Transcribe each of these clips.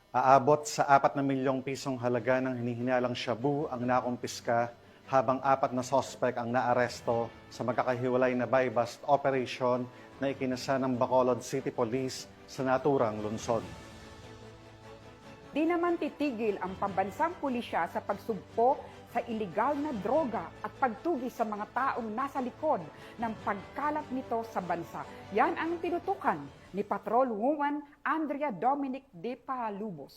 Aabot sa 4 na milyong pisong halaga ng hinihinalang shabu ang nakumpiska habang 4 na sospek ang naaresto sa magkakahiwalay na buy-bust operation na ikinasa ng Bacolod City Police sa naturang lungsod. Di naman titigil ang pambansang pulisya sa pagsugpo sa ilegal na droga at pagtugi sa mga taong nasa likod ng pagkalat nito sa bansa. Yan ang tinutukan ni Patrolwoman Andrea Dominic de Palubos.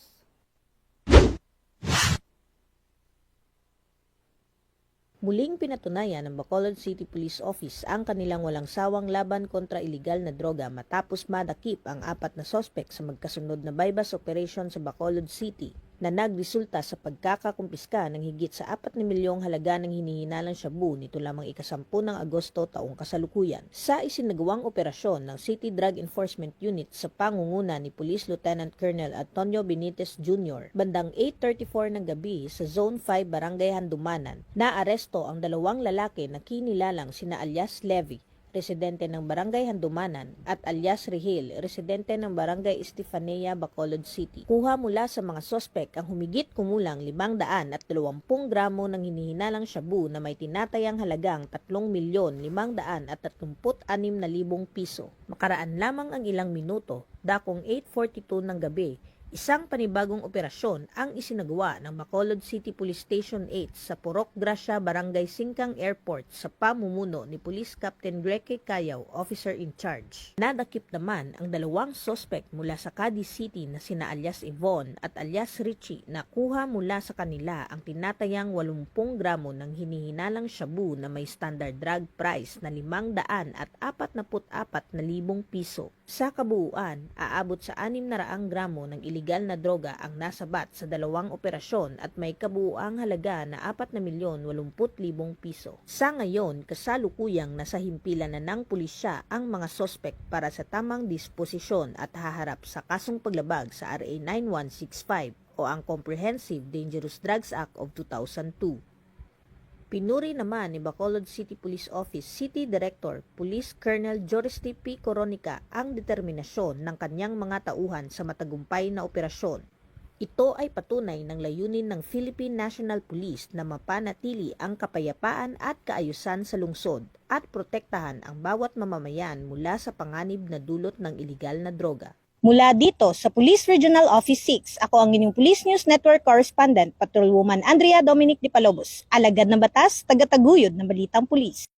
Muling pinatunayan ng Bacolod City Police Office ang kanilang walang sawang laban kontra iligal na droga matapos madakip ang 4 na sospek sa magkasunod na buy-bust operation sa Bacolod City na nagresulta sa pagkakakumpiska ng higit sa 4 na milyong halaga ng hinihinalang shabu nito lamang ika-10 ng Agosto taong kasalukuyan. Sa isinagawang operasyon ng City Drug Enforcement Unit sa pangunguna ni Police Lieutenant Colonel Antonio Benitez Jr., bandang 8:34 ng gabi sa Zone 5 Barangay Handumanan, naaresto ang 2 lalaki na kinilalang sina alias Levy, residente ng Barangay Handumanan, at alias Rihil, residente ng Barangay Estefanía, Bacolod City. Kuha mula sa mga sospek ang humigit kumulang 520 gramo ng hinihinalang shabu na may tinatayang halagang 3,536,000 piso. Makaraan lamang ang ilang minuto, dakong 8:42 ng gabi, isang panibagong operasyon ang isinagawa ng Bacolod City Police Station 8 sa Purok Gracia, Barangay Singkang Airport sa pamumuno ni Police Captain Greque Cayaw, Officer in Charge. Nadakip naman ang 2 sospek mula sa Cadiz City na sina alias Yvonne at alias Richie na kuha mula sa kanila ang tinatayang 80 gramo ng hinihinalang shabu na may standard drug price na 544,000 piso. Sa kabuuan, aabot sa 600 gramo ng iligal na droga ang nasabat sa 2 operasyon at may kabuuang halaga na 4,080,000 piso. Sa ngayon, kasalukuyang nasa himpilan na ng pulisya ang mga sospek para sa tamang disposisyon at haharap sa kasong paglabag sa RA 9165 o ang Comprehensive Dangerous Drugs Act of 2002. Pinuri naman ni Bacolod City Police Office City Director Police Colonel Joristy P. Coronica ang determinasyon ng kanyang mga tauhan sa matagumpay na operasyon. Ito ay patunay ng layunin ng Philippine National Police na mapanatili ang kapayapaan at kaayusan sa lungsod at protektahan ang bawat mamamayan mula sa panganib na dulot ng iligal na droga. Mula dito sa Police Regional Office 6, ako ang inyong Police News Network Correspondent, Patrolwoman Andrea Dominic de Palubos, alagad ng batas, tagataguyod ng balitang pulis.